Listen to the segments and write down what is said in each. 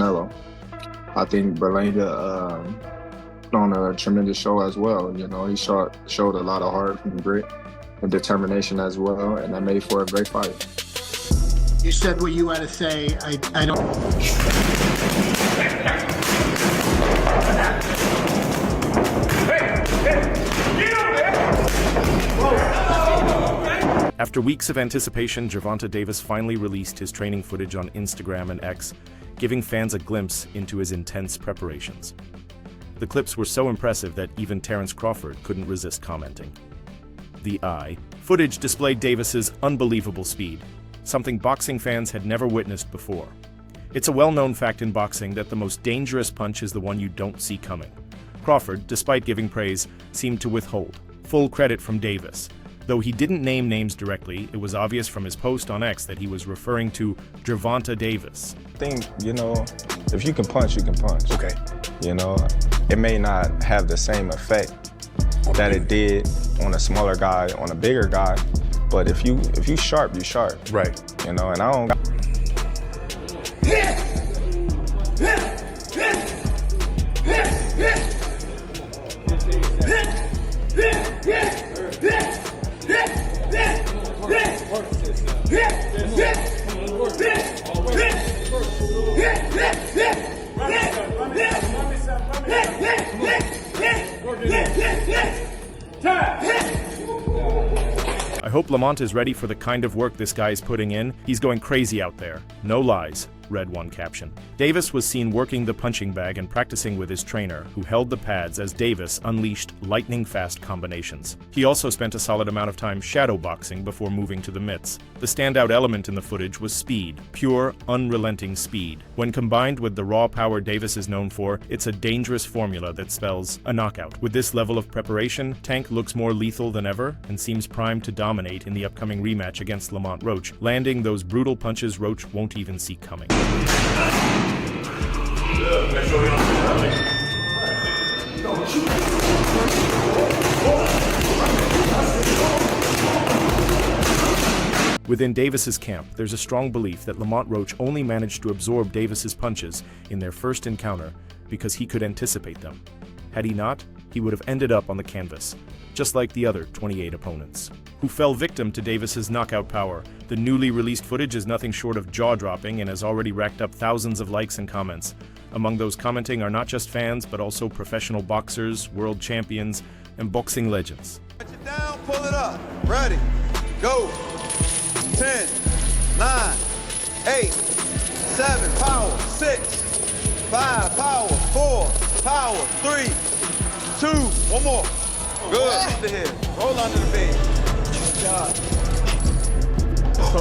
Canelo. I think Berlanga put on a tremendous show as well. You know, he showed a lot of heart and grit and determination as well, and that made for a great fight. You said what you had to say. I don't. After weeks of anticipation, Gervonta Davis finally released his training footage on Instagram and X, giving fans a glimpse into his intense preparations. The clips were so impressive that even Terence Crawford couldn't resist commenting. The eye footage displayed Davis's unbelievable speed, something boxing fans had never witnessed before. It's a well-known fact in boxing that the most dangerous punch is the one you don't see coming. Crawford, despite giving praise, seemed to withhold full credit from Davis. Though he didn't name names directly, it was obvious from his post on X that he was referring to Gervonta Davis. I think, you know, if you can punch, you can punch. Okay. You know, it may not have the same effect that it did on a smaller guy, on a bigger guy, but if you sharp, you sharp. Right. You know, and I don't. I hope Lamont is ready for the kind of work this guy is putting in. He's going crazy out there. No lies, read one caption. Davis was seen working the punching bag and practicing with his trainer, who held the pads as Davis unleashed lightning-fast combinations. He also spent a solid amount of time shadow boxing before moving to the mitts. The standout element in the footage was speed, pure, unrelenting speed. When combined with the raw power Davis is known for, it's a dangerous formula that spells a knockout. With this level of preparation, Tank looks more lethal than ever and seems primed to dominate in the upcoming rematch against Lamont Roach, landing those brutal punches Roach won't even see coming. Within Davis's camp, there's a strong belief that Lamont Roach only managed to absorb Davis's punches in their first encounter because he could anticipate them. Had he not, he would have ended up on the canvas, just like the other 28 opponents, who fell victim to Davis's knockout power. The newly released footage is nothing short of jaw-dropping and has already racked up thousands of likes and comments. Among those commenting are not just fans, but also professional boxers, world champions, and boxing legends. Put it down, pull it up. Ready, go. 10, 9, 8, 7, power, 6, 5, power, 4, power, 3, 2, one more. Good, under here, roll under the bed. Good job.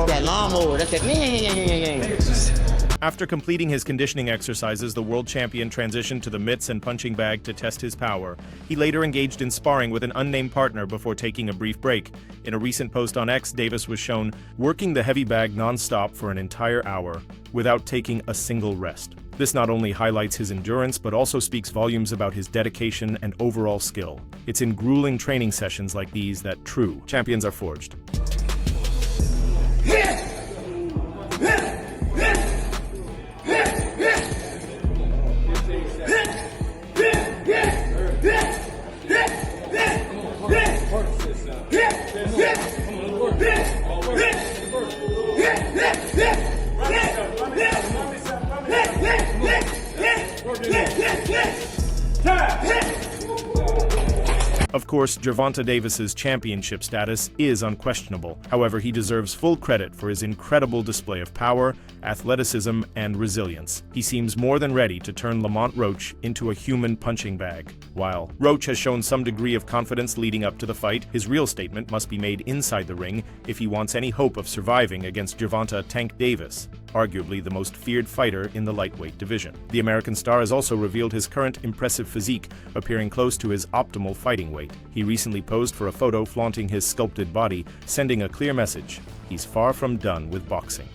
That lawnmower, that's that. After completing his conditioning exercises, the world champion transitioned to the mitts and punching bag to test his power. He later engaged in sparring with an unnamed partner before taking a brief break. In a recent post on X, Davis was shown working the heavy bag non-stop for an entire hour without taking a single rest. This not only highlights his endurance, but also speaks volumes about his dedication and overall skill. It's in grueling training sessions like these that true champions are forged. Of course, Gervonta Davis's championship status is unquestionable. However, he deserves full credit for his incredible display of power, athleticism, and resilience. He seems more than ready to turn Lamont Roach into a human punching bag. While Roach has shown some degree of confidence leading up to the fight, his real statement must be made inside the ring if he wants any hope of surviving against Gervonta "Tank" Davis, arguably the most feared fighter in the lightweight division. The American star has also revealed his current impressive physique, appearing close to his optimal fighting weight. He recently posed for a photo flaunting his sculpted body, sending a clear message: he's far from done with boxing.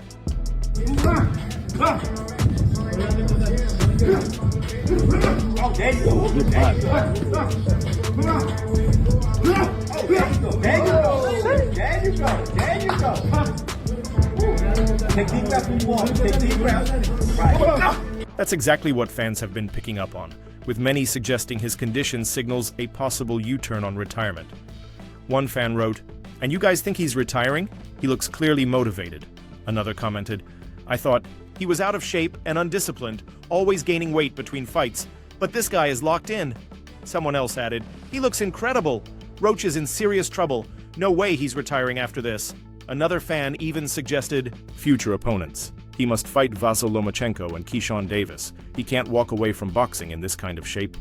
Take deep breaths when you walk. Take deep breaths. Right. That's exactly what fans have been picking up on, with many suggesting his condition signals a possible U-turn on retirement. One fan wrote, "And you guys think he's retiring? He looks clearly motivated." Another commented, "I thought, he was out of shape and undisciplined, always gaining weight between fights, but this guy is locked in." Someone else added, "He looks incredible. Roach is in serious trouble. No way he's retiring after this." Another fan even suggested future opponents. He must fight Vasyl Lomachenko and Keyshawn Davis. He can't walk away from boxing in this kind of shape.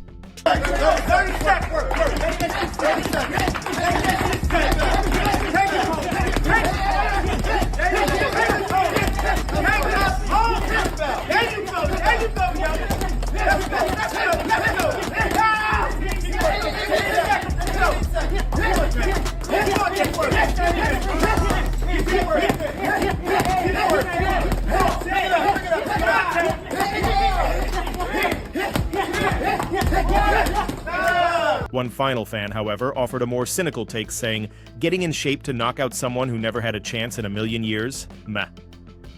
One final fan, however, offered a more cynical take, saying, "Getting in shape to knock out someone who never had a chance in a million years? Meh."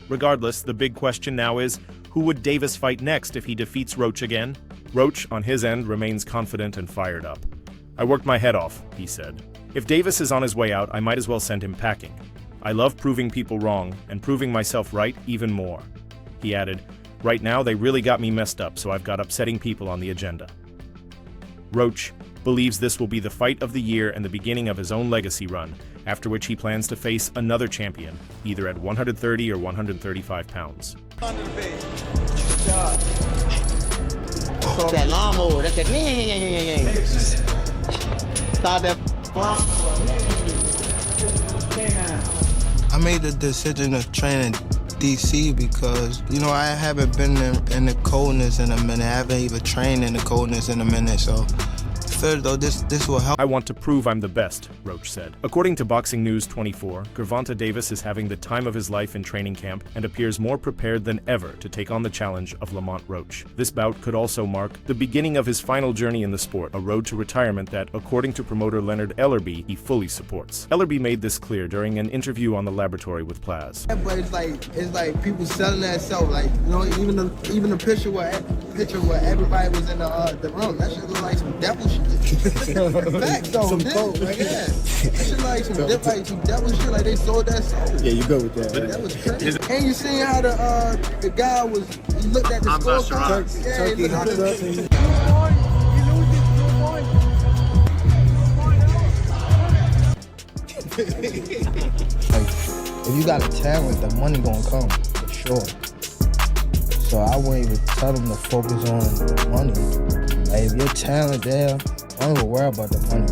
Regardless, the big question now is, who would Davis fight next if he defeats Roach again? Roach, on his end, remains confident and fired up. "I worked my head off," he said. "If Davis is on his way out, I might as well send him packing. I love proving people wrong, and proving myself right even more." He added, "Right now, they really got me messed up, so I've got upsetting people on the agenda." Roach believes this will be the fight of the year and the beginning of his own legacy run, after which he plans to face another champion, either at 130 or 135 pounds. That lawnmower, that's it. Stop that. I made the decision to train in DC because, I haven't been in the coldness in a minute. I haven't even trained in the coldness in a minute, so I feel though this will help. "I want to prove I'm the best," Roach said. According to Boxing News 24, Gervonta Davis is having the time of his life in training camp and appears more prepared than ever to take on the challenge of Lamont Roach. This bout could also mark the beginning of his final journey in the sport, a road to retirement that, according to promoter Leonard Ellerby, he fully supports. Ellerby made this clear during an interview on The Laboratory with Plaz. But it's like people selling that self, even the picture where everybody was in the room, that shit look like some devil shit. Facts though, some coke, right? Yeah. That shit like some devil shit, like they sold that soul. Yeah, you go with that. That was crazy. And you seen how the guy he looked at the scorecard? Turkey hot up. If you got a talent, the money gonna come for sure. So I wouldn't even tell them to focus on money. Like if your talent there, I don't even worry about the money.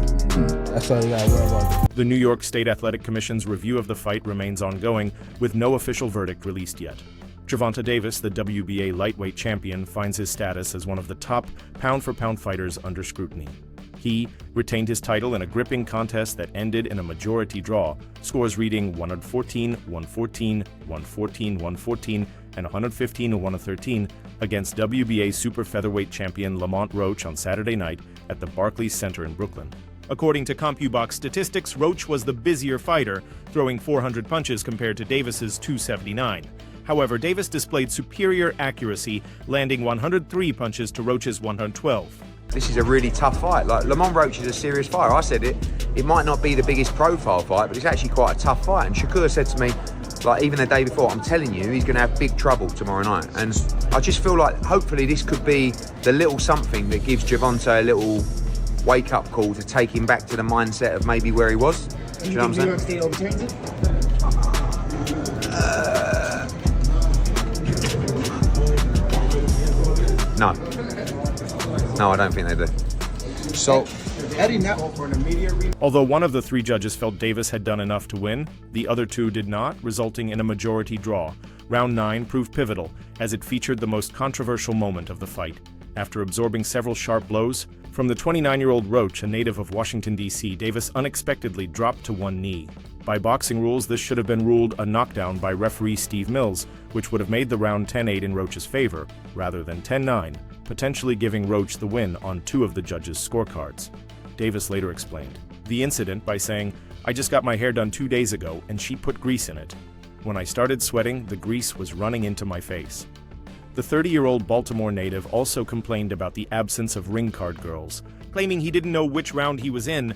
That's all you gotta worry about. The New York State Athletic Commission's review of the fight remains ongoing, with no official verdict released yet. Gervonta Davis, the WBA lightweight champion, finds his status as one of the top pound-for-pound fighters under scrutiny. He retained his title in a gripping contest that ended in a majority draw, scores reading 114, 114, 114, 114, and 115 to 113 against WBA super featherweight champion Lamont Roach on Saturday night at the Barclays Center in Brooklyn. According to CompuBox statistics, Roach was the busier fighter, throwing 400 punches compared to Davis's 279. However, Davis displayed superior accuracy, landing 103 punches to Roach's 112. This is a really tough fight. Like, Lamont Roach is a serious fighter. I said it might not be the biggest profile fight, but it's actually quite a tough fight. And Shakur said to me, even the day before, I'm telling you, he's going to have big trouble tomorrow night. And I just feel like hopefully this could be the little something that gives Gervonta a little wake-up call to take him back to the mindset of maybe where he was. Do you know what I'm saying? New York State overturns it? No, I don't think they do. So, Eddie not offer an immediate rematch. Although one of the three judges felt Davis had done enough to win, the other two did not, resulting in a majority draw. Round 9 proved pivotal, as it featured the most controversial moment of the fight. After absorbing several sharp blows, from the 29-year-old Roach, a native of Washington, D.C., Davis unexpectedly dropped to one knee. By boxing rules, this should have been ruled a knockdown by referee Steve Mills, which would have made the round 10-8 in Roach's favor, rather than 10-9, potentially giving Roach the win on two of the judges' scorecards. Davis later explained the incident by saying, "I just got my hair done 2 days ago, and she put grease in it. When I started sweating, the grease was running into my face." The 30-year-old Baltimore native also complained about the absence of ring card girls, claiming he didn't know which round he was in.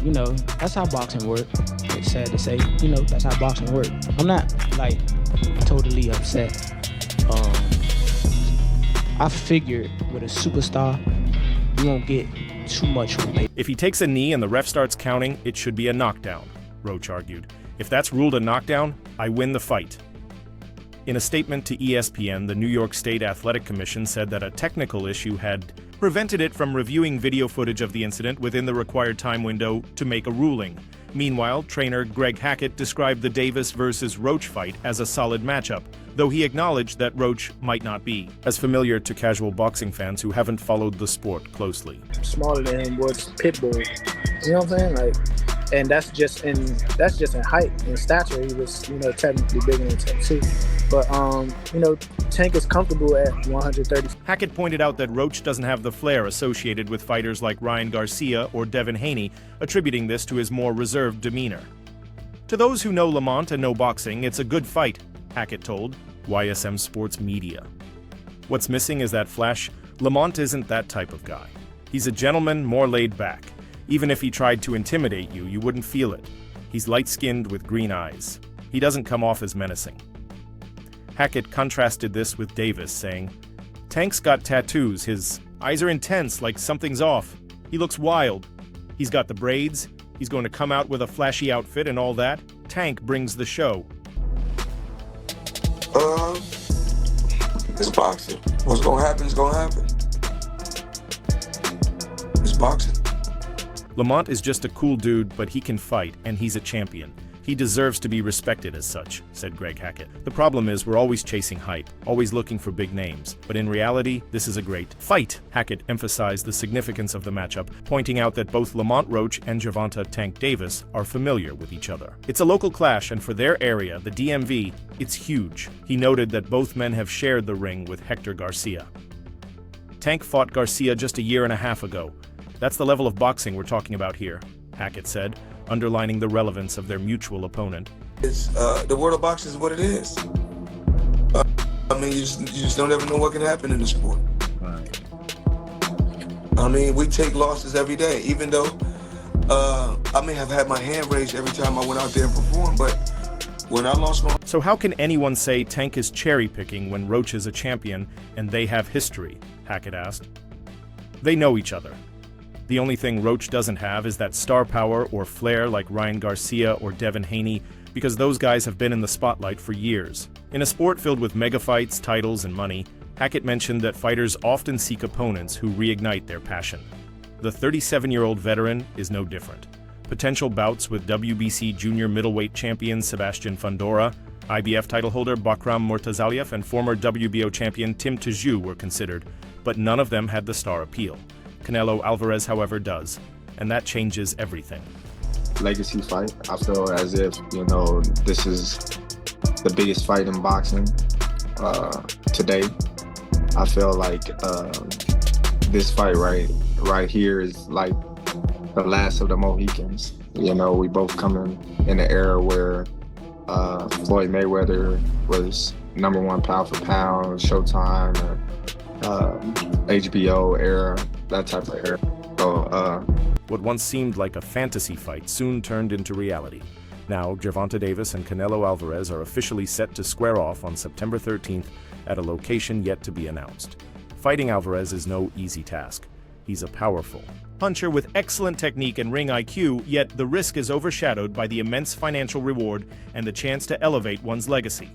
You know, that's how boxing works. It's sad to say, you know, that's how boxing works. I'm not, like, totally upset. I figured with a superstar, you won't get too much from it. If he takes a knee and the ref starts counting, it should be a knockdown, Roach argued. If that's ruled a knockdown, I win the fight. In a statement to ESPN, the New York State Athletic Commission said that a technical issue had prevented it from reviewing video footage of the incident within the required time window to make a ruling. Meanwhile, trainer Greg Hackett described the Davis versus Roach fight as a solid matchup, though he acknowledged that Roach might not be, as familiar to casual boxing fans who haven't followed the sport closely. Smaller than him was Pitbull. You know what I'm saying? Like, and that's just in height and stature. He was, you know, technically bigger than Tank too. But you know, Tank is comfortable at 130. Hackett pointed out that Roach doesn't have the flair associated with fighters like Ryan Garcia or Devin Haney, attributing this to his more reserved demeanor. To those who know Lamont and know boxing, it's a good fight, Hackett told YSM Sports Media. What's missing is that flash. Lamont isn't that type of guy. He's a gentleman, more laid back. Even if he tried to intimidate you, you wouldn't feel it. He's light-skinned with green eyes. He doesn't come off as menacing. Hackett contrasted this with Davis, saying, Tank's got tattoos. His eyes are intense, like something's off. He looks wild. He's got the braids. He's going to come out with a flashy outfit and all that. Tank brings the show. It's boxing. What's gonna happen is gonna happen. It's boxing. Lamont is just a cool dude, but he can fight, and he's a champion. He deserves to be respected as such, said Greg Hackett. The problem is we're always chasing hype, always looking for big names. But in reality, this is a great fight. Hackett emphasized the significance of the matchup, pointing out that both Lamont Roach and Gervonta Tank Davis are familiar with each other. It's a local clash, and for their area, the DMV, it's huge. He noted that both men have shared the ring with Hector Garcia. Tank fought Garcia just a year and a half ago. That's the level of boxing we're talking about here, Hackett said, underlining the relevance of their mutual opponent. It's the world of boxing is what it is. I mean, you just don't ever know what can happen in the sport. Right. I mean, we take losses every day, even though I may have had my hand raised every time I went out there and performed, but when I lost my... So how can anyone say Tank is cherry-picking when Roach is a champion and they have history? Hackett asked. They know each other. The only thing Roach doesn't have is that star power or flair like Ryan Garcia or Devin Haney, because those guys have been in the spotlight for years. In a sport filled with mega fights, titles, and money, Hackett mentioned that fighters often seek opponents who reignite their passion. The 37-year-old veteran is no different. Potential bouts with WBC junior middleweight champion Sebastian Fundora, IBF title holder Bakram Murtazaliev, and former WBO champion Tim Tszyu were considered, but none of them had the star appeal. Canelo Alvarez, however, does, and that changes everything. Legacy fight. I feel as if, you know, this is the biggest fight in boxing today. I feel like this fight right here is like the last of the Mohicans. You know, we both coming in an era where Floyd Mayweather was #1 pound for pound, Showtime, or HBO era, that type of era. So, what once seemed like a fantasy fight soon turned into reality. Now, Gervonta Davis and Canelo Alvarez are officially set to square off on September 13th at a location yet to be announced. Fighting Alvarez is no easy task. He's a powerful puncher with excellent technique and ring IQ, yet the risk is overshadowed by the immense financial reward and the chance to elevate one's legacy.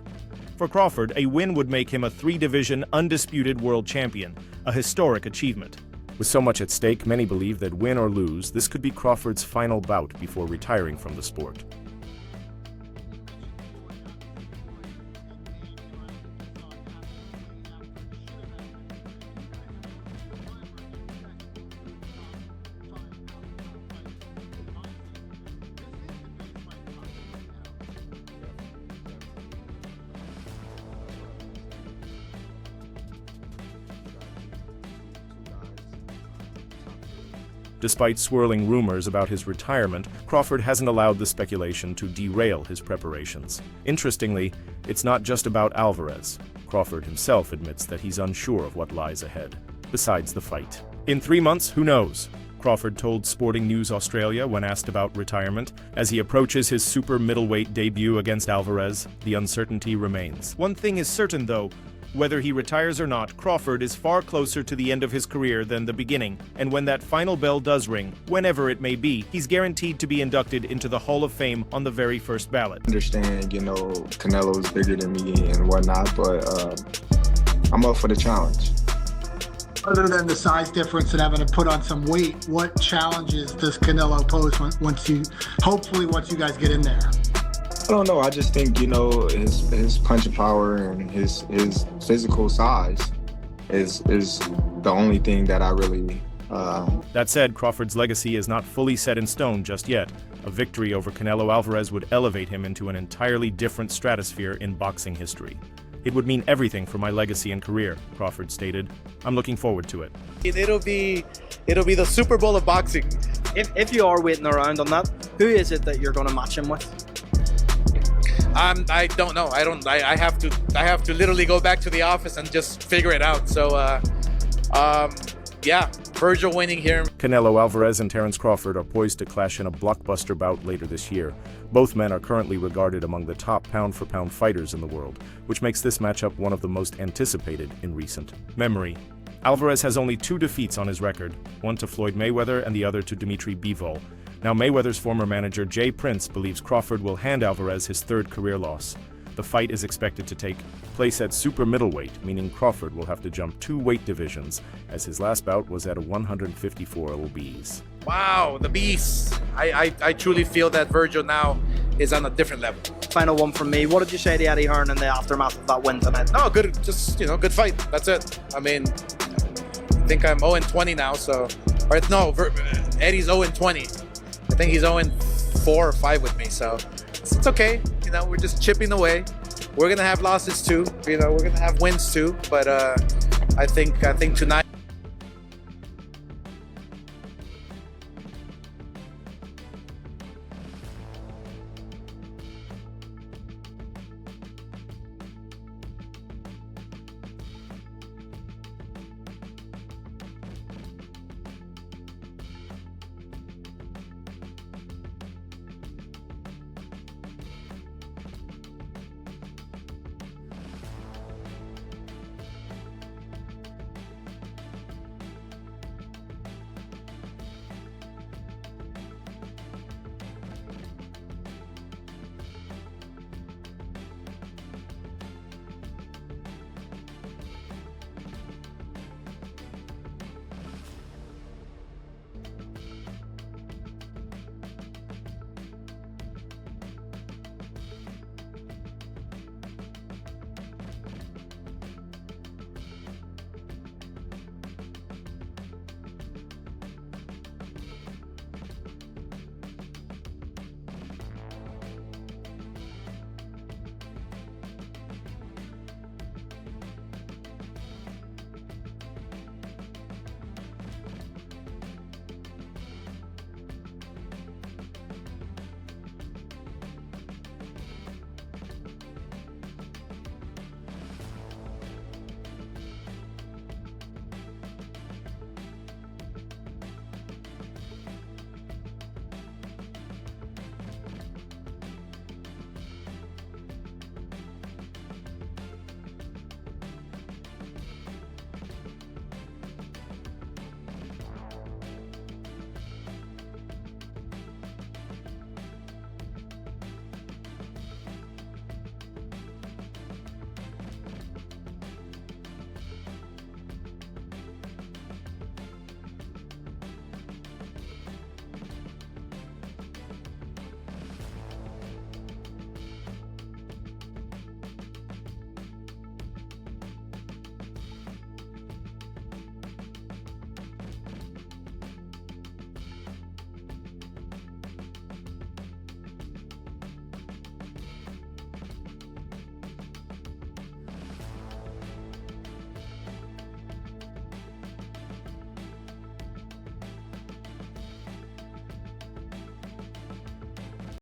For Crawford, a win would make him a 3-division undisputed world champion, a historic achievement. With so much at stake, many believe that win or lose, this could be Crawford's final bout before retiring from the sport. Despite swirling rumors about his retirement, Crawford hasn't allowed the speculation to derail his preparations. Interestingly, it's not just about Alvarez. Crawford himself admits that he's unsure of what lies ahead, besides the fight. In 3 months, who knows? Crawford told Sporting News Australia when asked about retirement. As he approaches his super middleweight debut against Alvarez, the uncertainty remains. One thing is certain, though. Whether he retires or not, Crawford is far closer to the end of his career than the beginning, and when that final bell does ring, whenever it may be, he's guaranteed to be inducted into the Hall of Fame on the very first ballot. I understand, Canelo's bigger than me and whatnot, but I'm up for the challenge. Other than the size difference and having to put on some weight, what challenges does Canelo pose once you guys get in there? I don't know. I just think, his punching power and his physical size is the only thing that I really... That said, Crawford's legacy is not fully set in stone just yet. A victory over Canelo Alvarez would elevate him into an entirely different stratosphere in boxing history. It would mean everything for my legacy and career, Crawford stated. I'm looking forward to it. It'll be the Super Bowl of boxing. If you are waiting around on that, who is it that you're going to match him with? I don't know. I have to literally go back to the office and just figure it out. So, yeah, Virgil winning here. Canelo Alvarez and Terence Crawford are poised to clash in a blockbuster bout later this year. Both men are currently regarded among the top pound-for-pound fighters in the world, which makes this matchup one of the most anticipated in recent memory. Alvarez has only 2 defeats on his record, one to Floyd Mayweather and the other to Dimitri Bivol. Now, Mayweather's former manager Jay Prince believes Crawford will hand Alvarez his 3rd career loss. The fight is expected to take place at super middleweight, meaning Crawford will have to jump 2 weight divisions, as his last bout was at a 154 lbs. Wow, the beast. I truly feel that Virgil now is on a different level. Final one from me. What did you say to Eddie Hearn in the aftermath of that win tonight? No, good, just, good fight. That's it. I mean, I think I'm 0-20 now, so... Or no, Eddie's 0-20. I think he's 0-4 or 5 with me, so it's okay. We're just chipping away. We're gonna have losses too. We're gonna have wins too. But I think tonight.